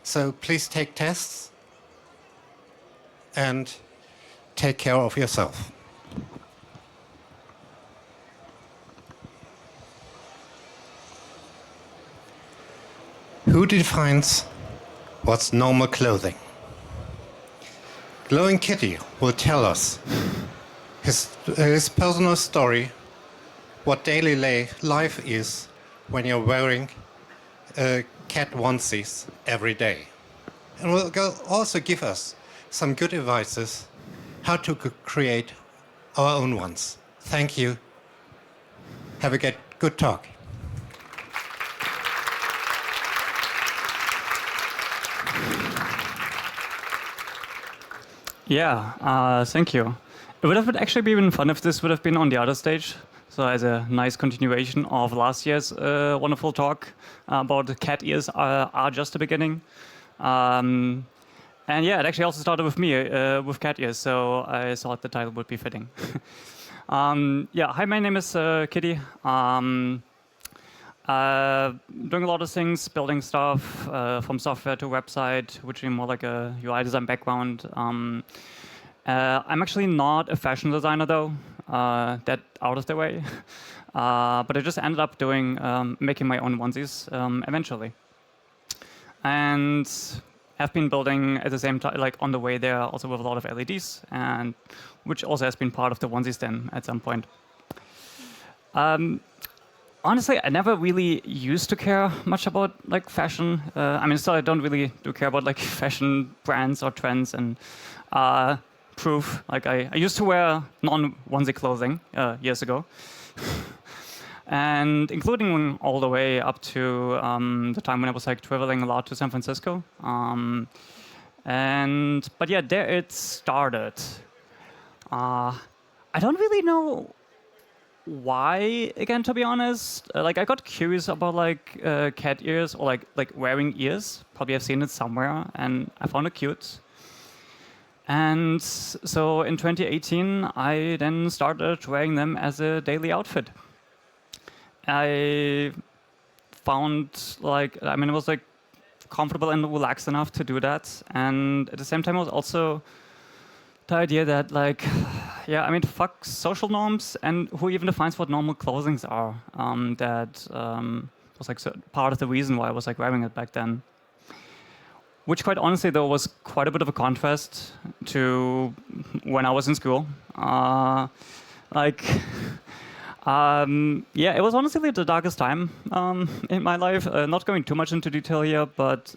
So please take tests and take care of yourself. Who defines what's normal clothing? Glowing Kitty will tell us his personal story, what daily life is when you're wearing cat onesies every day. And will also give us some good advices how to create our own ones. Thank you. Have a good talk. Yeah, thank you. It would have actually been fun if this would have been on the other stage. So as a nice continuation of last year's wonderful talk about cat ears are just the beginning. And yeah, it actually also started with me, with cat ears, so I thought the title would be fitting. Yeah, hi, my name is Kitty. Doing a lot of things, building stuff from software to website, which is more like a UI design background. I'm actually not a fashion designer though, that out of the way. But I just ended up doing making my own onesies eventually, and have been building at the same time, like on the way there, also with a lot of LEDs, and which also has been part of the onesies then at some point. Honestly, I never really used to care much about like fashion. I mean, still I don't really do care about like fashion brands or trends and proof. Like I used to wear non-onesie clothing years ago, and including all the way up to the time when I was like traveling a lot to San Francisco. But yeah, there it started. I don't really know why, again, to be honest. Like I got curious about like cat ears or like wearing ears. Probably I've seen it somewhere, and I found it cute. And so in 2018, I then started wearing them as a daily outfit. I found like, I mean, it was like comfortable and relaxed enough to do that. And at the same time, it was also the idea that like, yeah, I mean, fuck social norms and who even defines what normal clothings are. That was like part of the reason why I was like wearing it back then. Which quite honestly though was quite a bit of a contrast to when I was in school. Yeah, it was honestly the darkest time in my life. Not going too much into detail here, but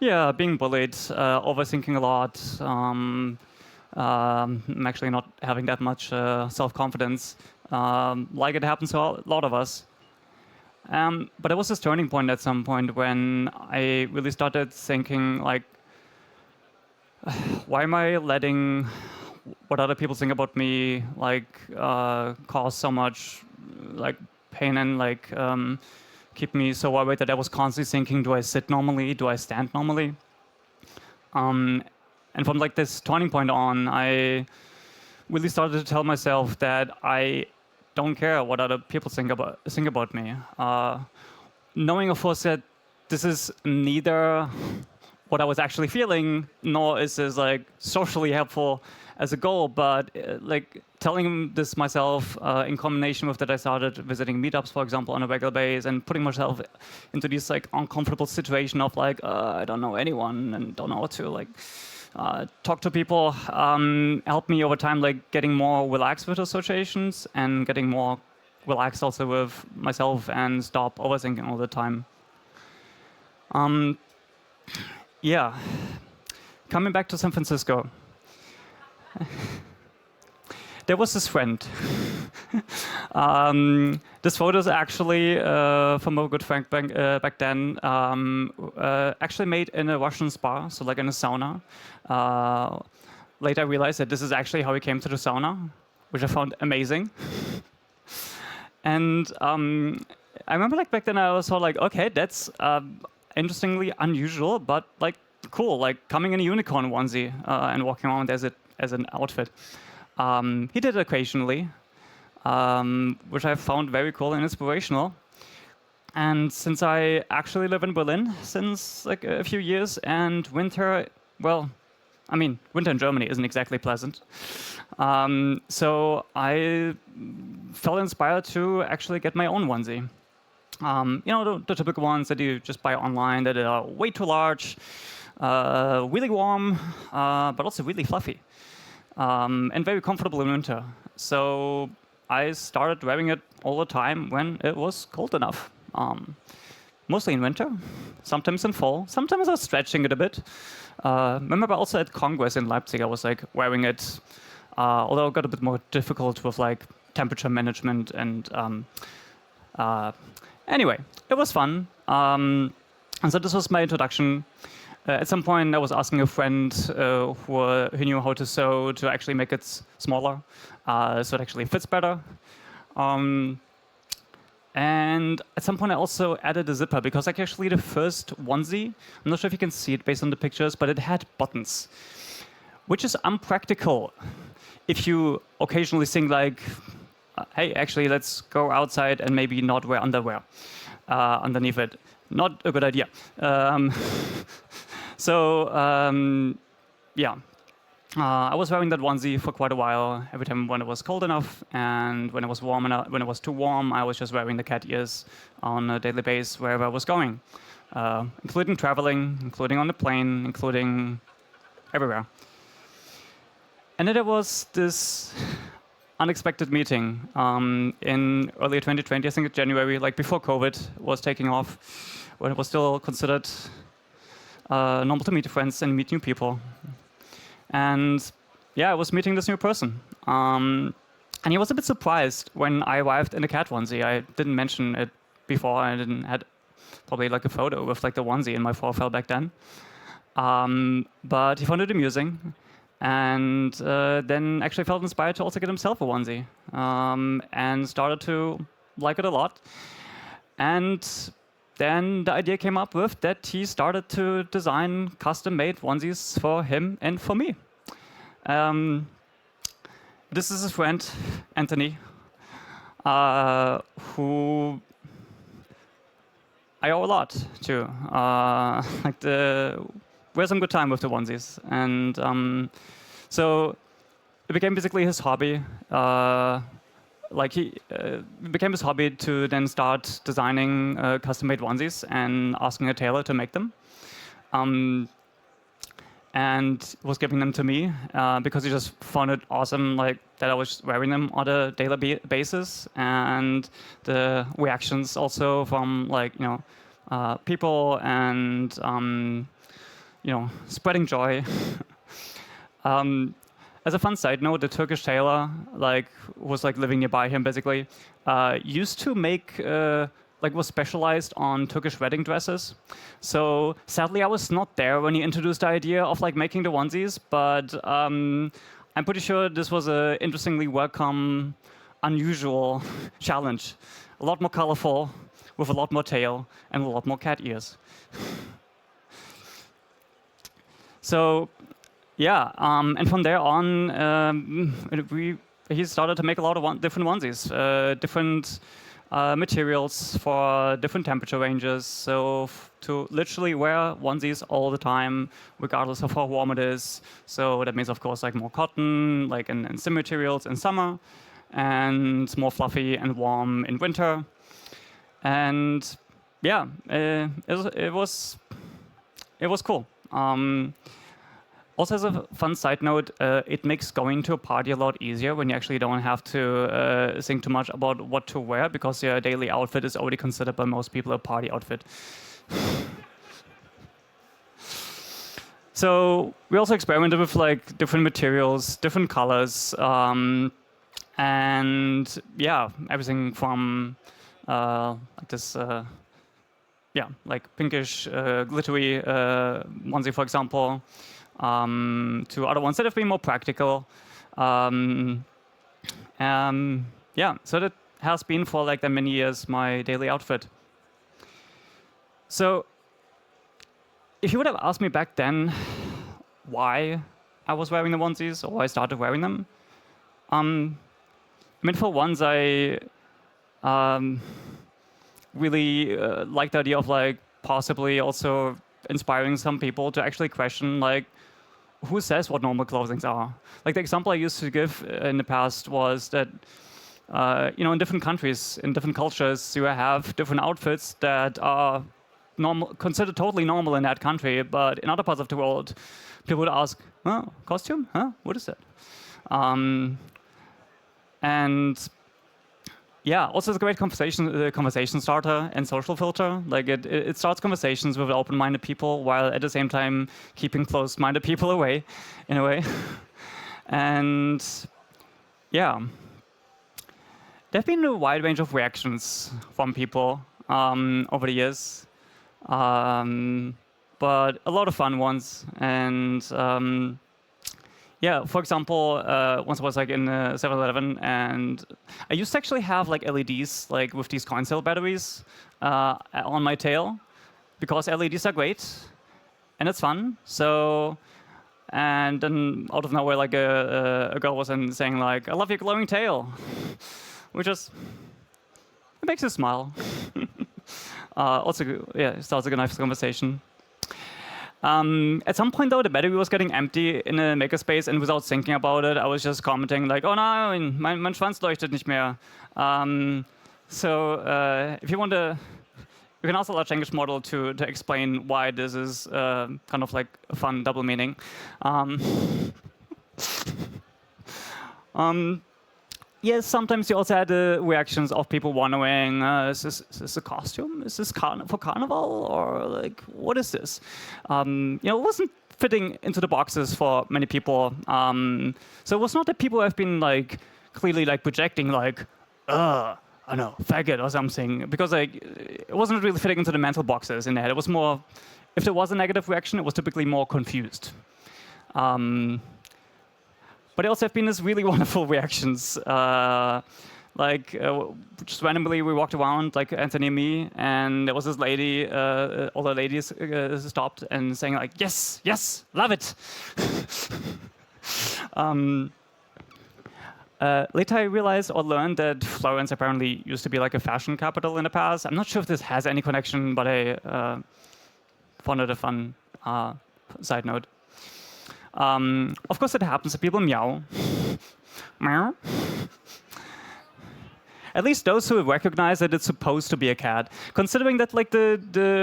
yeah, being bullied, overthinking a lot. I'm actually not having that much self-confidence, like it happens to a lot of us. But there was this turning point at some point when I really started thinking, like, why am I letting what other people think about me, like, cause so much, like, pain and, like, keep me so worried that I was constantly thinking, do I sit normally? Do I stand normally? And from, like, this turning point on, I really started to tell myself that I don't care what other people think about me. Knowing, of course, that this is neither what I was actually feeling, nor is this like socially helpful as a goal, but like telling this myself in combination with that I started visiting meetups, for example, on a regular basis and putting myself into this like uncomfortable situation of like, I don't know anyone and don't know what to like talk to people, helped me over time like getting more relaxed with associations and getting more relaxed also with myself and stop overthinking all the time. Yeah, coming back to San Francisco. There was this friend. This photo is actually from a good friend back then, actually made in a Russian spa, so like in a sauna. Later I realized that this is actually how he came to the sauna, which I found amazing. And I remember like back then I was sort of like, okay, that's interestingly unusual, but like cool, like coming in a unicorn onesie and walking around as an outfit. He did it occasionally, which I found very cool and inspirational. And since I actually live in Berlin since like a few years, and winter, well, I mean, winter in Germany isn't exactly pleasant. So I felt inspired to actually get my own onesie. The typical ones that you just buy online that are way too large, really warm, but also really fluffy, and very comfortable in winter. So I started wearing it all the time when it was cold enough. Mostly in winter, sometimes in fall. Sometimes I was stretching it a bit. Remember also at Congress in Leipzig, I was like wearing it, although it got a bit more difficult with like temperature management and anyway, it was fun. And so this was my introduction. At some point, I was asking a friend who knew how to sew to actually make it smaller, so it actually fits better. And at some point, I also added a zipper because like actually the first onesie, I'm not sure if you can see it based on the pictures, but it had buttons, which is unpractical if you occasionally think like, hey, actually, let's go outside and maybe not wear underwear underneath it. Not a good idea. Yeah. I was wearing that onesie for quite a while. Every time when it was cold enough, and when it was warm enough, when it was too warm, I was just wearing the cat ears on a daily basis wherever I was going, including traveling, including on the plane, including everywhere. And then there was this unexpected meeting in early 2020, I think it's January, like before COVID was taking off, when it was still considered normal to meet friends and meet new people. And yeah, I was meeting this new person. And he was a bit surprised when I arrived in a cat onesie. I didn't mention it before. I didn't had probably like a photo with like the onesie in my profile back then. But he found it amusing. And then actually felt inspired to also get himself a onesie. And started to like it a lot. And then the idea came up with that he started to design custom-made onesies for him and for me. This is his friend, Anthony, who I owe a lot to. We had some good time with the onesies. And so it became basically his hobby. It became his hobby to then start designing custom-made onesies and asking a tailor to make them. And was giving them to me because he just found it awesome, like that I was wearing them on a daily basis, and the reactions also from people and spreading joy. As a fun side note, the Turkish tailor, was living nearby him basically, used to make was specialized on Turkish wedding dresses. So sadly, I was not there when he introduced the idea of making the onesies, but I'm pretty sure this was an interestingly welcome, unusual challenge. A lot more colorful, with a lot more tail and a lot more cat ears. So. Yeah, and from there on, he started to make a lot of different onesies, different materials for different temperature ranges. So to literally wear onesies all the time, regardless of how warm it is. So that means, of course, more cotton, and sim materials in summer, and more fluffy and warm in winter. And yeah, it was cool. Also, as a fun side note, it makes going to a party a lot easier when you actually don't have to think too much about what to wear, because your daily outfit is already considered by most people a party outfit. So we also experimented with different materials, different colors, and yeah, everything from this. Pinkish, glittery onesie, for example, to other ones that have been more practical. So that has been for the many years my daily outfit. So if you would have asked me back then why I was wearing the onesies or why I started wearing them, for once really like the idea of like possibly also inspiring some people to actually question like who says what normal clothings are. Like the example I used to give in the past was that in different countries, in different cultures, you have different outfits that are normal, considered totally normal in that country, but in other parts of the world, people would ask, "Oh, costume? Huh? What is that?" And yeah, also it's a great conversation starter and social filter. Like it starts conversations with open-minded people while at the same time keeping closed-minded people away, in a way. And yeah, there have been a wide range of reactions from people over the years, but a lot of fun ones. And yeah, for example, once I was like in 7-Eleven, and I used to actually have like LEDs like with these coin cell batteries on my tail, because LEDs are great and it's fun. So, and then out of nowhere, like a girl was then saying like, "I love your glowing tail," which is it makes you smile. Also, yeah, it starts like a nice conversation. At some point, though, the battery was getting empty in a makerspace, and without thinking about it, I was just commenting like, "Oh nein, mein Schwanz leuchtet nicht mehr." So if you want to, you can also large language model to explain why this is kind of like a fun double meaning. Yes, sometimes you also had the reactions of people wondering, is this a costume? Is this for carnival? Or like, what is this? It wasn't fitting into the boxes for many people. So it was not that people have been like clearly like projecting like, I don't know, faggot or something, because like it wasn't really fitting into the mental boxes in their head. It was more, if there was a negative reaction, it was typically more confused. But there also have been these really wonderful reactions. Just randomly we walked around, like Anthony and me, and there was this lady, all the ladies stopped and saying like, "Yes, yes, love it." Later I realized or learned that Florence apparently used to be like a fashion capital in the past. I'm not sure if this has any connection, but I found it a fun side note. Of course, it happens that people meow. Meow. At least those who recognize that it's supposed to be a cat. Considering that, like the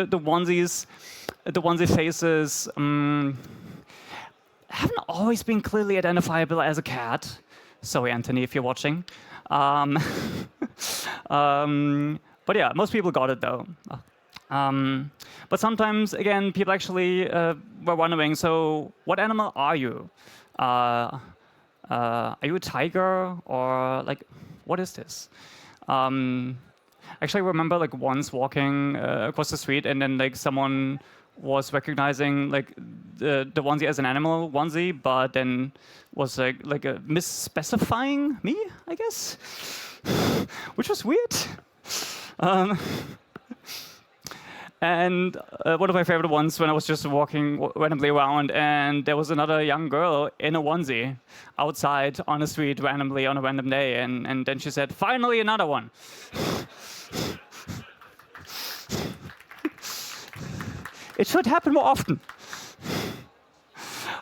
onesies, the onesie faces haven't always been clearly identifiable as a cat. Sorry, Anthony, if you're watching. But yeah, most people got it though. But sometimes, again, people actually were wondering, so what animal are you? Are you a tiger? Or like, what is this? Actually, I remember like once walking across the street and then like someone was recognizing like the onesie as an animal onesie, but then was like misspecifying me, I guess, which was weird. And one of my favorite ones when I was just walking randomly around and there was another young girl in a onesie outside on the street randomly on a random day, and then she said, "Finally another one." It should happen more often.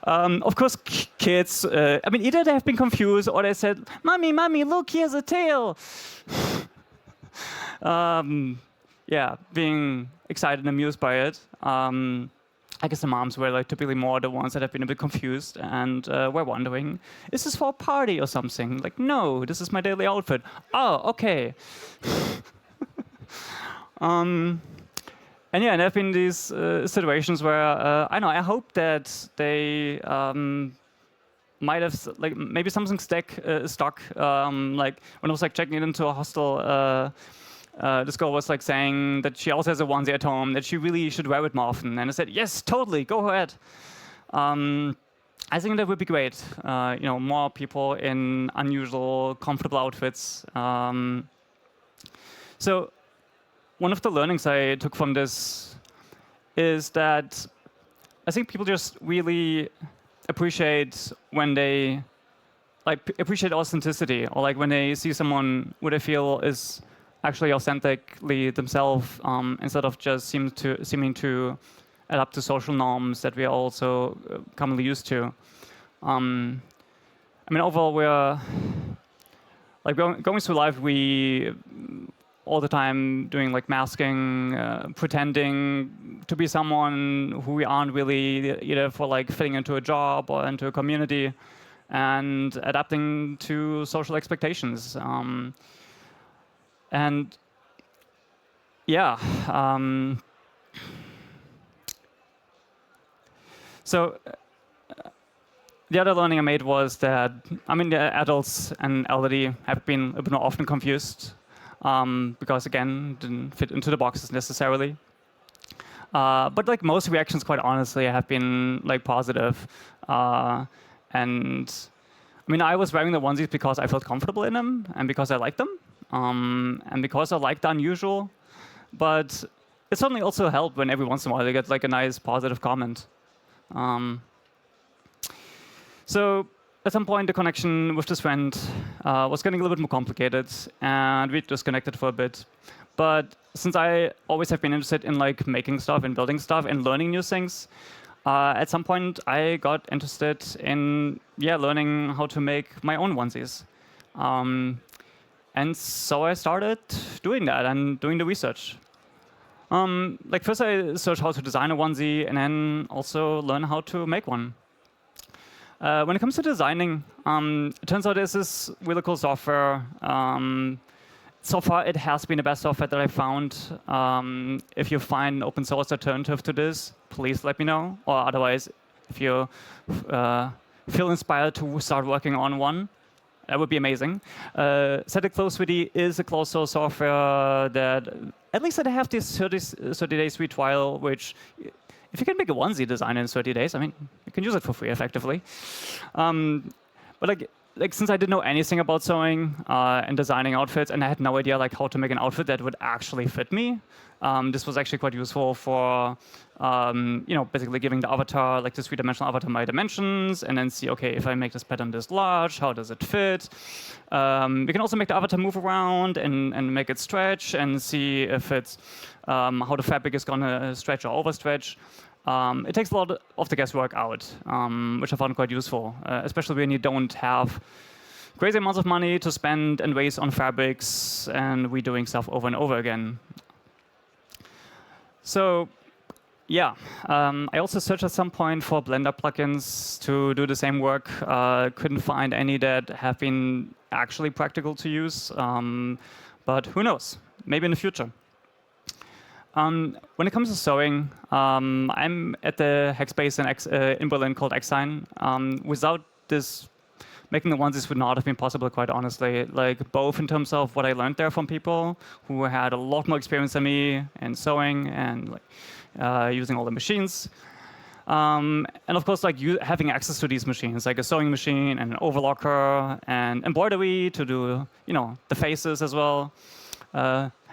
Of course, kids, either they have been confused or they said, "Mommy, mommy, look, here's a tail." Yeah, being excited and amused by it. I guess the moms were like typically more the ones that have been a bit confused and were wondering, is this for a party or something? Like, no, this is my daily outfit. Oh, okay. And yeah, there have been these situations where I hope that they might have like maybe something stuck. Like when I was like checking it into a hostel. This girl was like saying that she also has a onesie at home, that she really should wear it more often. And I said, yes, totally, go ahead. I think that would be great. More people in unusual, comfortable outfits. So one of the learnings I took from this is that I think people just really appreciate when they appreciate authenticity, or like when they see someone who they feel is actually authentically themselves instead of just seeming to adapt to social norms that we are also commonly used to. I mean, overall, we're like going through life. We all the time doing like masking, pretending to be someone who we aren't really, either for like fitting into a job or into a community, and adapting to social expectations. And yeah. So the other learning I made was that, I mean, the adults and elderly have been a bit more often confused because, again, didn't fit into the boxes necessarily. But like most reactions, quite honestly, have been like positive. And I mean, I was wearing the onesies because I felt comfortable in them and because I liked them and because I liked the unusual. But it certainly also helped when every once in a while they get like a nice positive comment. So at some point, the connection with this friend was getting a little bit more complicated, and we disconnected for a bit. But since I always have been interested in like making stuff and building stuff and learning new things, at some point I got interested in learning how to make my own onesies. And so I started doing that and doing the research. Like first I searched how to design a onesie and then also learn how to make one. When it comes to designing, it turns out there's this really cool software. So far, it has been the best software that I found. If you find an open source alternative to this, please let me know. Or otherwise, if you feel inspired to start working on one, that would be amazing. Set It Close 3D is a closed source software that, at least I have this 30-day free trial, which, if you can make a onesie design in 30 days, I mean, you can use it for free, effectively. But like since I didn't know anything about sewing and designing outfits, and I had no idea like how to make an outfit that would actually fit me, this was actually quite useful for basically giving the avatar, like this three-dimensional avatar, my dimensions, and then see, okay, if I make this pattern this large, how does it fit? We can also make the avatar move around and make it stretch and see if it's how the fabric is going to stretch or overstretch. It takes a lot of the guesswork out, which I found quite useful, especially when you don't have crazy amounts of money to spend and waste on fabrics and redoing stuff over and over again. So, yeah, I also searched at some point for Blender plugins to do the same work. Couldn't find any that have been actually practical to use, but who knows? Maybe in the future. When it comes to sewing, I'm at the hackspace in Berlin called Exine. Without this, making the onesies would not have been possible, quite honestly. Like both in terms of what I learned there from people who had a lot more experience than me in sewing and like using all the machines. And of course, like having access to these machines, like a sewing machine and an overlocker and embroidery to do, the faces as well.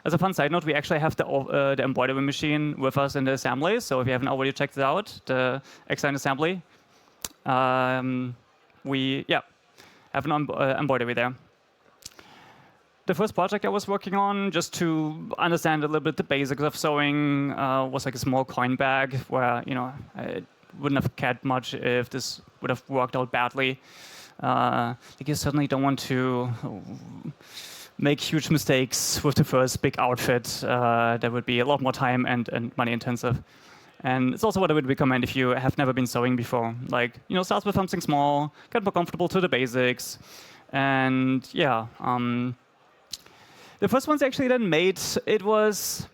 As a fun side note, we actually have the embroidery machine with us in the assembly. So if you haven't already checked it out, the Exine assembly, we have an embroidery there. The first project I was working on, just to understand a little bit the basics of sewing, was like a small coin bag where I wouldn't have cared much if this would have worked out badly. Like you certainly don't want to make huge mistakes with the first big outfit. That would be a lot more time and money intensive. And it's also what I would recommend if you have never been sewing before. Like, start with something small, get more comfortable to the basics. And yeah, the first ones actually then made, it was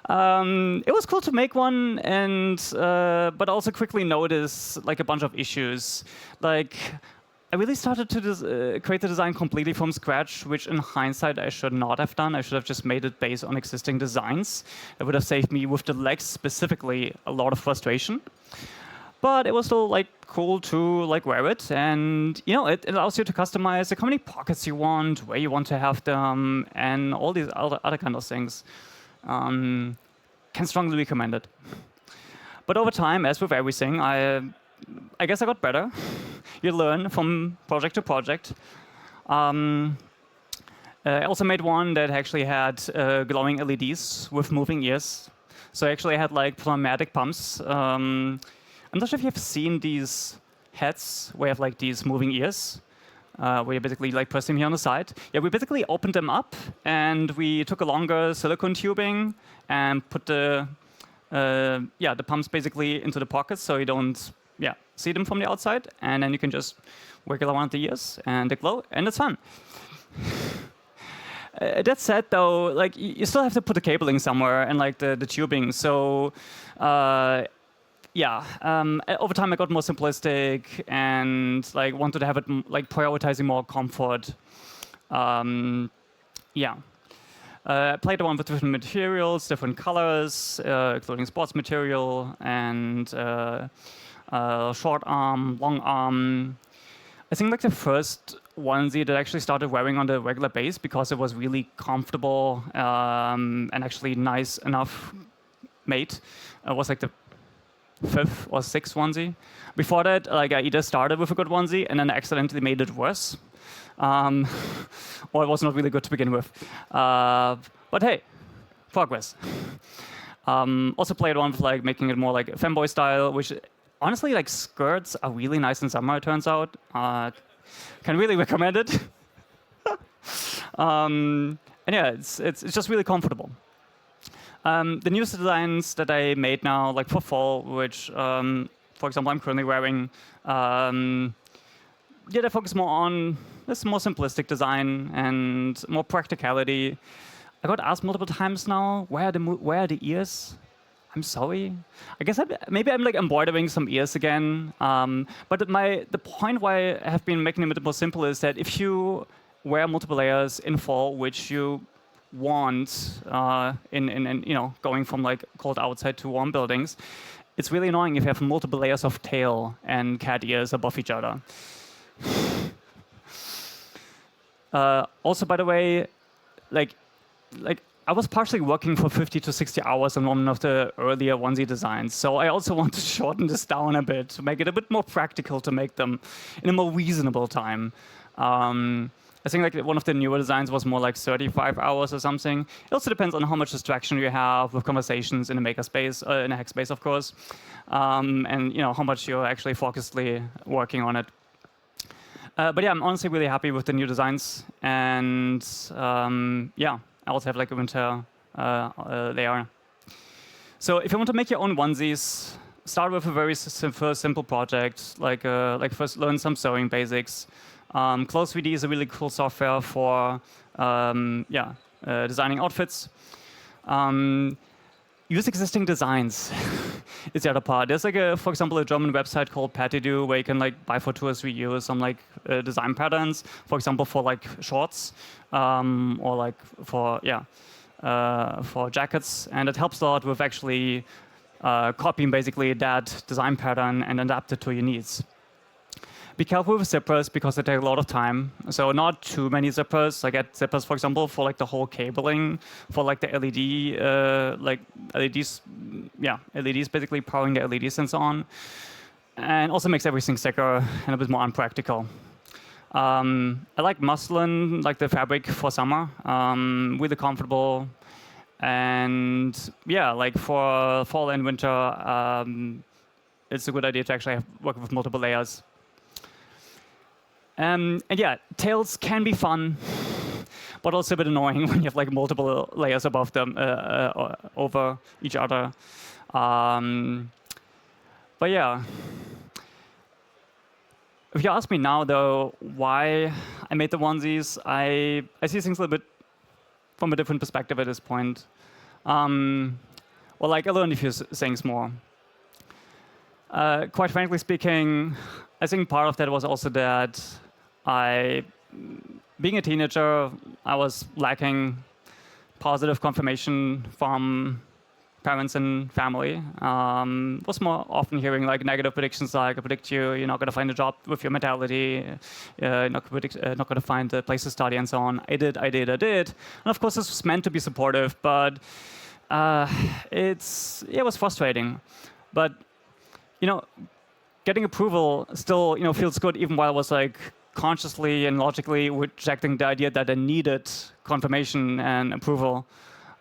It was cool to make one, and but also quickly notice like a bunch of issues. Like, I really started to create the design completely from scratch, which in hindsight I should not have done. I should have just made it based on existing designs. It would have saved me, with the legs specifically, a lot of frustration. But it was still like cool to like wear it, and it allows you to customize like how many pockets you want, where you want to have them, and all these other kind of things. Can strongly recommend it. But over time, as with everything, I guess I got better. You learn from project to project. I also made one that actually had glowing LEDs with moving ears. So I actually had like pneumatic pumps. I'm not sure if you've seen these heads where you have like these moving ears, where you basically like press them here on the side. Yeah, we basically opened them up and we took a longer silicone tubing and put the pumps basically into the pockets so you don't see them from the outside, and then you can just wiggle around the ears and they glow, and it's fun. That said, though, like you still have to put the cabling somewhere and like the tubing. So, over time I got more simplistic and like wanted to have it like prioritizing more comfort. Played around with different materials, different colors, including sports material and short arm, long arm. I think like the first onesie that I actually started wearing on the regular base because it was really comfortable and actually nice enough made was like the 5th or 6th onesie. Before that, like I either started with a good onesie and then accidentally made it worse, or it was not really good to begin with. But hey, progress. Also played around with like making it more like femboy style, which honestly, like skirts are really nice in summer. It turns out, can really recommend it. And yeah, it's just really comfortable. The newest designs that I made now, like for fall, which, for example, I'm currently wearing, they focus more on this more simplistic design and more practicality. I got asked multiple times now, where are the ears? I'm sorry. I guess maybe I'm like embroidering some ears again. But the point why I have been making them a bit more simple is that if you wear multiple layers in fall, which you want in going from like cold outside to warm buildings, it's really annoying if you have multiple layers of tail and cat ears above each other. Also, by the way, like I was partially working for 50 to 60 hours on one of the earlier onesie designs, so I also want to shorten this down a bit to make it a bit more practical to make them in a more reasonable time. I think like one of the newer designs was more like 35 hours or something. It also depends on how much distraction you have with conversations in a makerspace, in a hack space, of course, and how much you're actually focusedly working on it. But yeah, I'm honestly really happy with the new designs, and I also have like a winter layer. So if you want to make your own onesies, start with a very simple project, like first learn some sewing basics. Close 3D is a really cool software for designing outfits. Use existing designs is the other part. There's like for example, a German website called Patidoo where you can like buy for 2 or 3 euros some like design patterns, for example, for like shorts or like for jackets, and it helps a lot with actually copying basically that design pattern and adapt it to your needs. Be careful with zippers because they take a lot of time. So not too many zippers. I get zippers, for example, for like the whole cabling, for like the LED, LEDs basically powering the LEDs and so on. And also makes everything thicker and a bit more unpractical. I like muslin, like the fabric for summer, really comfortable. And yeah, like for fall and winter, it's a good idea to actually work with multiple layers. And yeah, tails can be fun, but also a bit annoying when you have like multiple layers above them, over each other. But yeah, if you ask me now though, why I made the onesies, I see things a little bit from a different perspective at this point. Well, like I learned a few things more. Quite frankly speaking, I think part of that was also that being a teenager, I was lacking positive confirmation from parents and family. Was more often hearing like negative predictions, like I predict you're not going to find a job with your mentality, you're not going to find a place to study and so on. I did. And of course, this was meant to be supportive, but it was frustrating. But getting approval still feels good, even while I was like consciously and logically rejecting the idea that I needed confirmation and approval.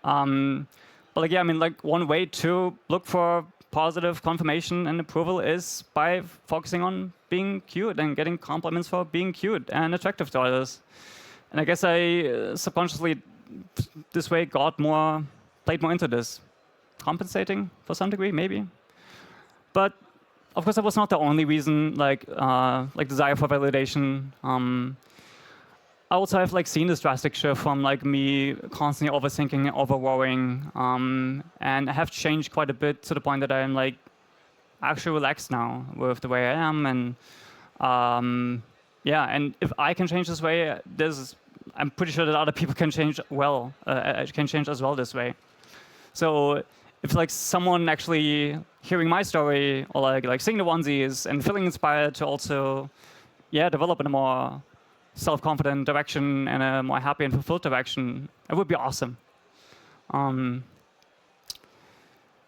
But like, yeah, I mean, like one way to look for positive confirmation and approval is by focusing on being cute and getting compliments for being cute and attractive to others. And I guess I subconsciously this way played more into this, compensating for some degree, maybe. But of course, that was not the only reason, like desire for validation. I also have like seen this drastic shift from like me constantly overthinking and over-worrying, and I have changed quite a bit to the point that I'm like actually relaxed now with the way I am, and yeah, and if I can change this way, I'm pretty sure that other people can change as well this way. So if like someone actually hearing my story or like seeing the onesies and feeling inspired to also develop in a more self-confident direction and a more happy and fulfilled direction, it would be awesome.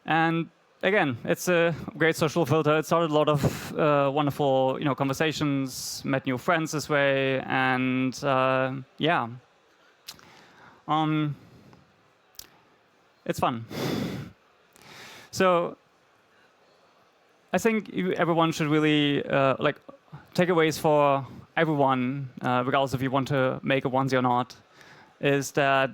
And again, it's a great social filter. It started a lot of wonderful, conversations, met new friends this way, and it's fun. So I think everyone should really takeaways for everyone, regardless if you want to make a onesie or not, is that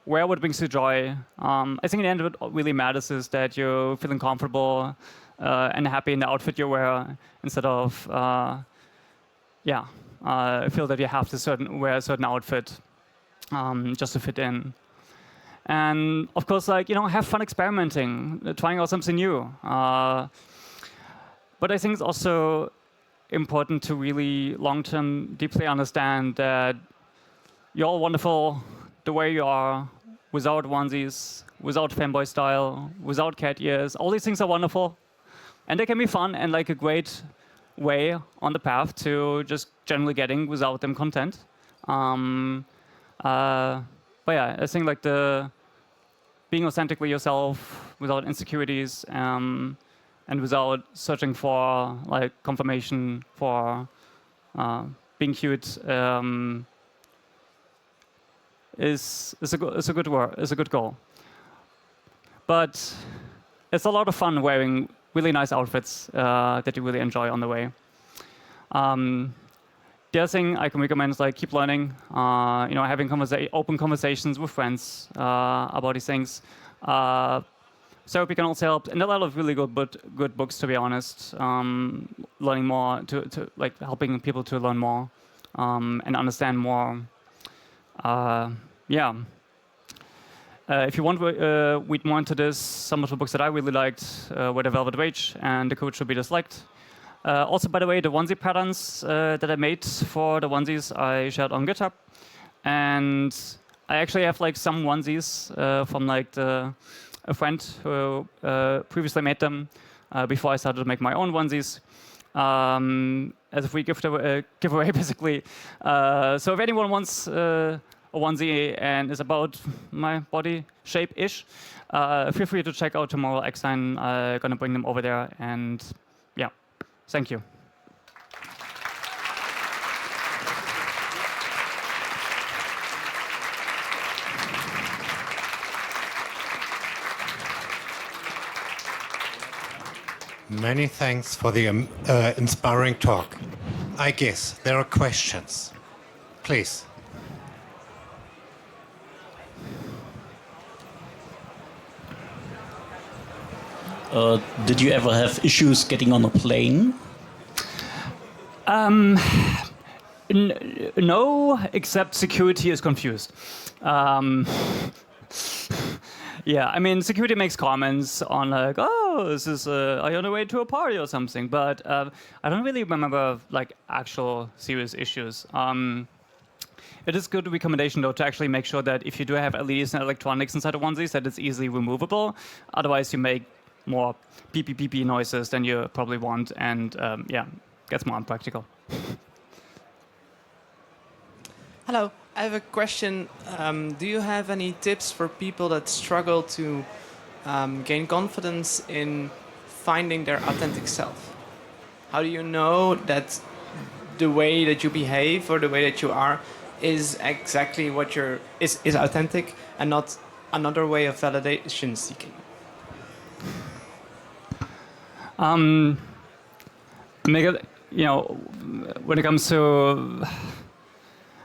wear what brings you joy. I think in the end, what really matters is that you're feeling comfortable and happy in the outfit you wear, instead of feel that you have to wear a certain outfit just to fit in. And of course, have fun experimenting, trying out something new. But I think it's also important to really long-term deeply understand that you're all wonderful the way you are, without onesies, without fanboy style, without cat ears. All these things are wonderful, and they can be fun and like a great way on the path to just generally getting without them content. But yeah, I think like being authentically yourself without insecurities and without searching for like confirmation for being cute is a good goal. But it's a lot of fun wearing really nice outfits that you really enjoy on the way. The other thing I can recommend is like keep learning, having open conversations with friends about these things. Therapy can also help, and a lot of really good books, to be honest. Learning more, to like helping people to learn more and understand more. If you want to read more into this, some of the books that I really liked were The Velvet Rage and The Courage to Be Disliked. Also, by the way, the onesie patterns that I made for the onesies I shared on GitHub, and I actually have like some onesies from like a friend who previously made them before I started to make my own onesies as a free giveaway, basically. So if anyone wants a onesie and is about my body shape-ish, feel free to check out Tomorrow X9. I'm gonna bring them over there, and yeah, thank you. Many thanks for the inspiring talk. I guess there are questions. Please. Did you ever have issues getting on a plane? No, except security is confused. Yeah, I mean, security makes comments on like, oh, are you on the way to a party or something? But I don't really remember like actual serious issues. It is good recommendation though to actually make sure that if you do have LEDs and electronics inside the onesies, that it's easily removable. Otherwise, you make more beep beep beep noises than you probably want, and gets more unpractical. Hello, I have a question. Do you have any tips for people that struggle to gain confidence in finding their authentic self? How do you know that the way that you behave or the way that you are is exactly what is authentic and not another way of validation seeking. Make it, when it comes to,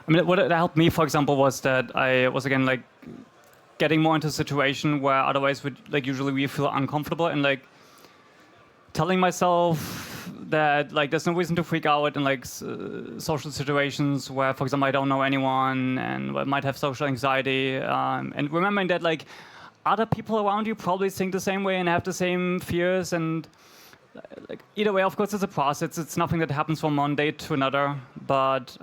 what helped me, for example, was that I was again like getting more into a situation where otherwise would like usually we feel uncomfortable and like telling myself that like there's no reason to freak out in like social situations where, for example, I don't know anyone and I might have social anxiety, and remembering that like other people around you probably think the same way and have the same fears, and like either way, of course, it's a process. It's nothing that happens from one day to another, but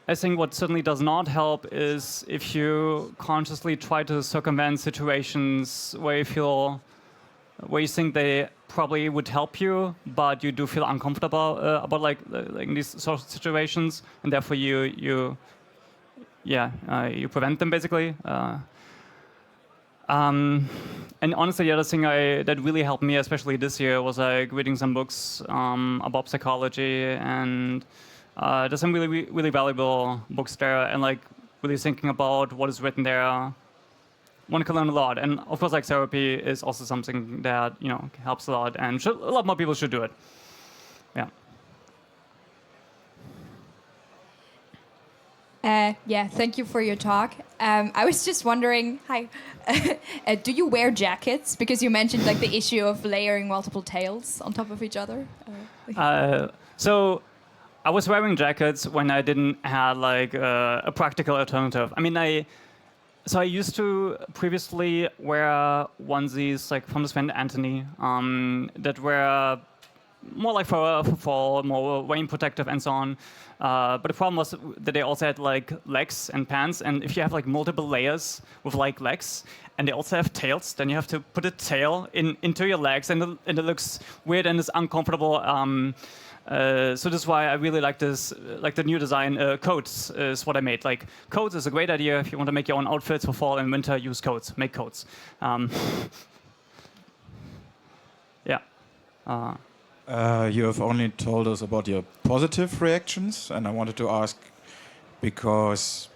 I think what certainly does not help is if you consciously try to circumvent situations where you think they probably would help you, but you do feel uncomfortable about like in these social situations, and therefore you prevent them basically. And honestly, the other thing that really helped me, especially this year, was like reading some books about psychology, and there's some really valuable books there, and like really thinking about what is written there. One can learn a lot, and of course, like therapy is also something that helps a lot, and a lot more people should do it. Yeah. Yeah, thank you for your talk. I was just wondering, hi, do you wear jackets? Because you mentioned like the issue of layering multiple tails on top of each other. So I was wearing jackets when I didn't have like a practical alternative. I used to previously wear onesies like from this friend Anthony that were more like for fall, more rain protective and so on. But the problem was that they also had like legs and pants, and if you have like multiple layers with like legs, and they also have tails, then you have to put a tail into your legs, and it looks weird and it's uncomfortable. So this is why I really like this, like the new design. Coats is what I made. Like coats is a great idea if you want to make your own outfits for fall and winter. Use coats, make coats. Yeah. You have only told us about your positive reactions, and I wanted to ask because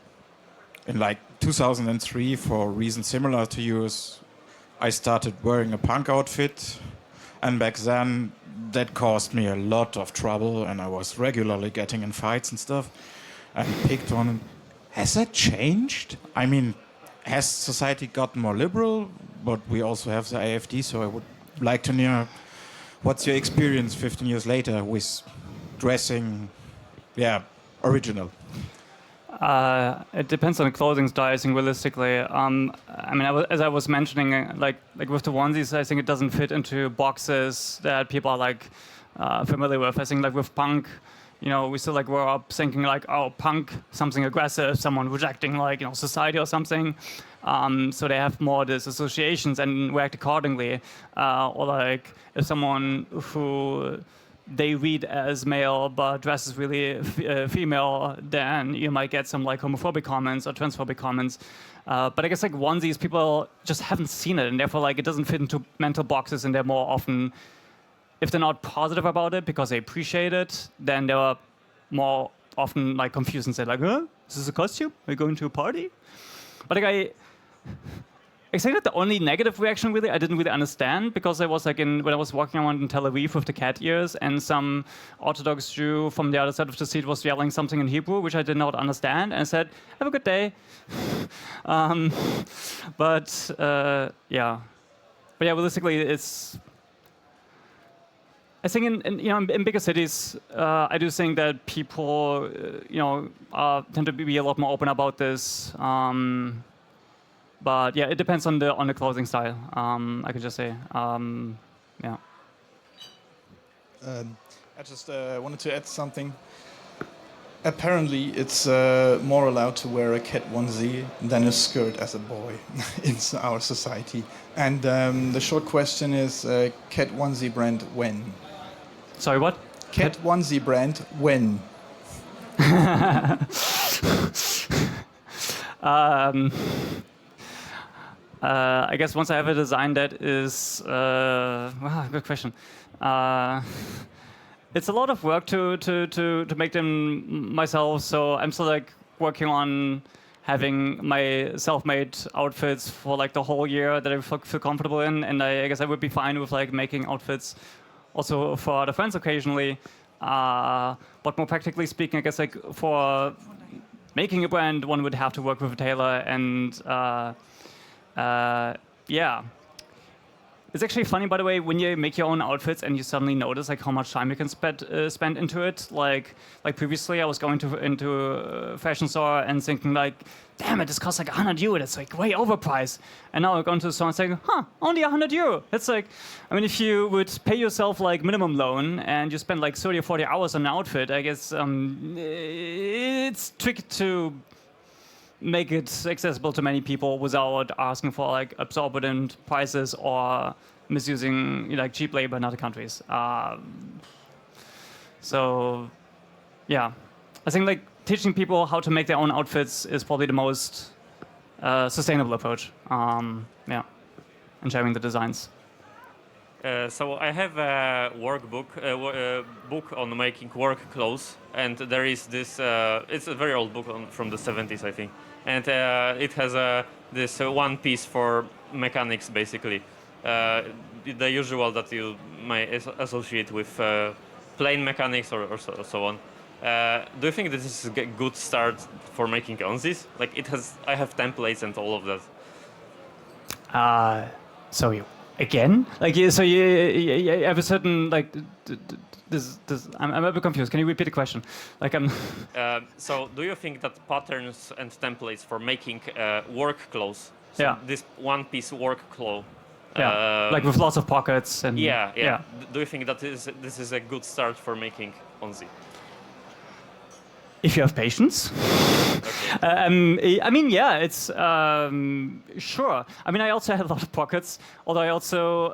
in like 2003, for reasons similar to yours, I started wearing a punk outfit, and back then that caused me a lot of trouble, and I was regularly getting in fights and stuff, and picked on. Has that changed? I mean, has society gotten more liberal? But we also have the AfD, so I would like to know. What's your experience 15 years later with dressing, original? It depends on the clothing style, I think, realistically. As I was mentioning, like with the onesies, I think it doesn't fit into boxes that people are like familiar with. I think like with punk, we still like grow up thinking like, oh, punk, something aggressive, someone rejecting like society or something. So they have more these associations and react accordingly. Or like if someone who they read as male but dresses really female, then you might get some like homophobic comments or transphobic comments. But I guess like onesies, people just haven't seen it, and therefore like it doesn't fit into mental boxes, and they're more often, if they're not positive about it because they appreciate it, then they're more often like confused and say like, huh? Is this a costume? Are you going to a party? But like I think that the only negative reaction really I didn't really understand, because I was like when I was walking around in Tel Aviv with the cat ears, and some Orthodox Jew from the other side of the street was yelling something in Hebrew which I did not understand, and I said, "Have a good day." But realistically, it's. I think in bigger cities, I do think that people tend to be a lot more open about this. But yeah, it depends on the clothing style. I could just say, yeah. I just wanted to add something. Apparently, it's more allowed to wear a cat onesie than a skirt as a boy in our society. And the short question is, cat onesie brand when? Sorry, what? Cat onesie brand when? I guess once I have a design that is, good question. it's a lot of work to make them myself. So I'm still like working on having my self-made outfits for like the whole year that I feel comfortable in, and I guess I would be fine with like making outfits also for other friends occasionally. But more practically speaking, I guess like for making a brand, one would have to work with a tailor, and yeah. It's actually funny, by the way, when you make your own outfits and you suddenly notice like how much time you can spend into it. Like previously, I was going into a fashion store and thinking like, damn it, this costs like 100 euro. That's like way overpriced. And now I go into the store and saying, only 100 euro. It's like, I mean, if you would pay yourself like minimum loan and you spend like 30 or 40 hours on an outfit, I guess it's tricky to make it accessible to many people without asking for like exorbitant prices or misusing like cheap labor in other countries. So yeah, I think like teaching people how to make their own outfits is probably the most sustainable approach. Yeah, and sharing the designs. So I have a workbook, book on making work clothes, and there is this. It's a very old book from the 70s, I think, and it has this one piece for mechanics, basically, the usual that you may associate with plane mechanics or so on. Do you think this is a good start for making onesies? Like it has, I have templates and all of that. So you. Again? Like, so you have a certain, like, this I'm a bit confused. Can you repeat the question? Like, so do you think that patterns and templates for making work clothes, so yeah, this one-piece work clothes, yeah, like with lots of pockets and... Yeah. Do you think that this is a good start for making onesie? If you have patience. I mean, yeah, it's sure. I mean, I also have a lot of pockets, although I also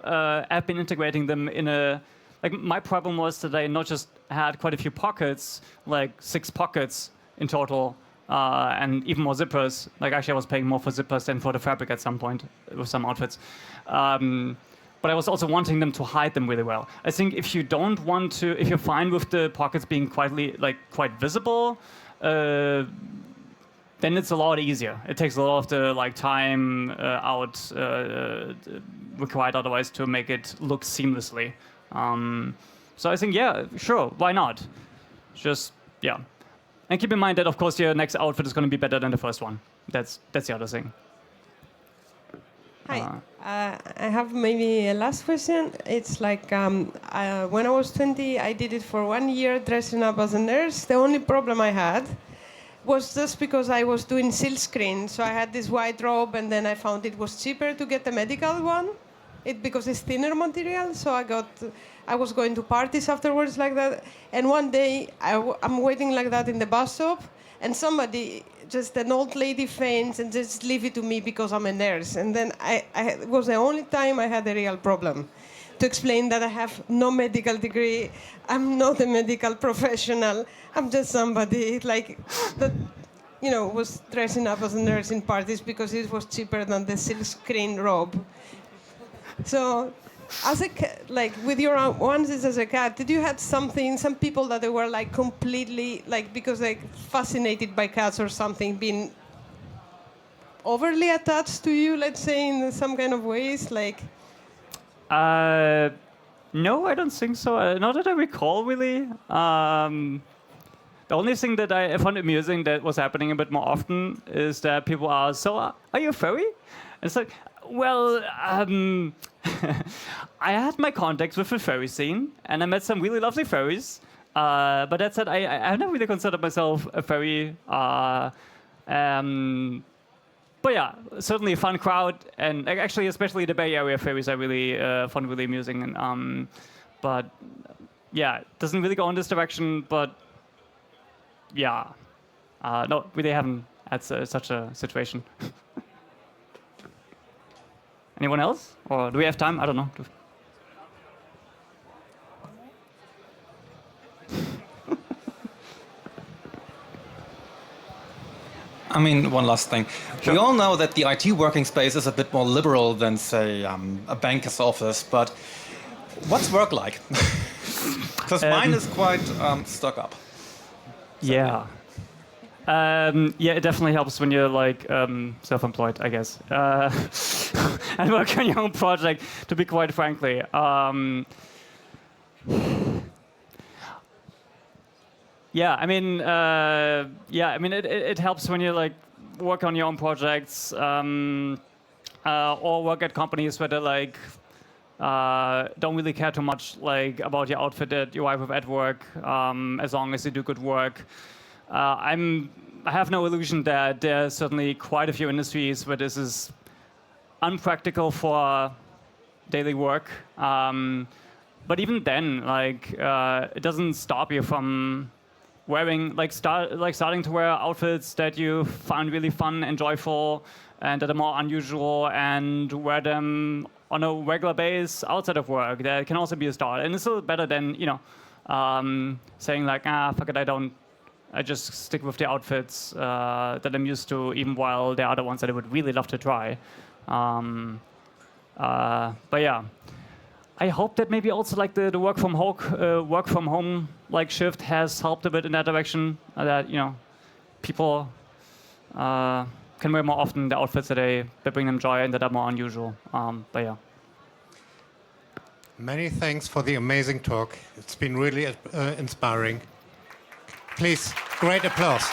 have been integrating them in a. Like, my problem was that I not just had quite a few pockets, like 6 pockets in total, and even more zippers. Like, actually, I was paying more for zippers than for the fabric at some point with some outfits. But I was also wanting them to hide them really well. I think if you don't want to, if you're fine with the pockets being quite visible, then it's a lot easier. It takes a lot of the like time required otherwise to make it look seamlessly. So I think, yeah, sure, why not? Just, yeah. And keep in mind that, of course, your next outfit is going to be better than the first one. That's the other thing. Hi. I have maybe a last question. It's like when I was 20, I did it for 1 year dressing up as a nurse. The only problem I had was just because I was doing silkscreen. So I had this white robe, and then I found it was cheaper to get the medical one, because it's thinner material. So I was going to parties afterwards like that. And one day I'm waiting like that in the bus stop, and somebody, just an old lady, faints and just leave it to me because I'm a nurse. And then it was the only time I had a real problem to explain that I have no medical degree. I'm not a medical professional. I'm just somebody like that, was dressing up as a nurse in parties because it was cheaper than the silkscreen robe. So, with your onesies as a cat, did you have some people that they were like completely because they're fascinated by cats or something, being overly attached to you, let's say, in some kind of ways, like? No, I don't think so. Not that I recall, really. The only thing that I found amusing that was happening a bit more often is that people are, so are you a furry? And it's like, well, I had my contacts with the furry scene, and I met some really lovely furries. But that said, I have never really considered myself a furry. But yeah, certainly a fun crowd, and actually, especially the Bay Area furries, I really found really amusing. And but yeah, it doesn't really go in this direction. But yeah, no, really haven't had such a situation. Anyone else? Or do we have time? I don't know. I mean, one last thing. Sure. We all know that the IT working space is a bit more liberal than, say, a banker's office, but what's work like? Because mine is quite stuck up. Yeah. Yeah, it definitely helps when you're like self-employed, I guess, and work on your own project. To be quite frankly, yeah, I mean, it helps when you like work on your own projects or work at companies where they like don't really care too much like about your outfit that you arrive with at work, as long as you do good work. I have no illusion that there are certainly quite a few industries where this is unpractical for daily work. But even then, like, it doesn't stop you from wearing, starting to wear outfits that you find really fun and joyful and that are more unusual, and wear them on a regular basis outside of work. That can also be a start. And it's still better than, saying like, fuck it, I just stick with the outfits that I'm used to, even while there are other ones that I would really love to try. But yeah, I hope that maybe also like the work from home like shift has helped a bit in that direction. That people can wear more often the outfits that bring them joy and that are more unusual. But yeah. Many thanks for the amazing talk. It's been really inspiring. Please, great applause.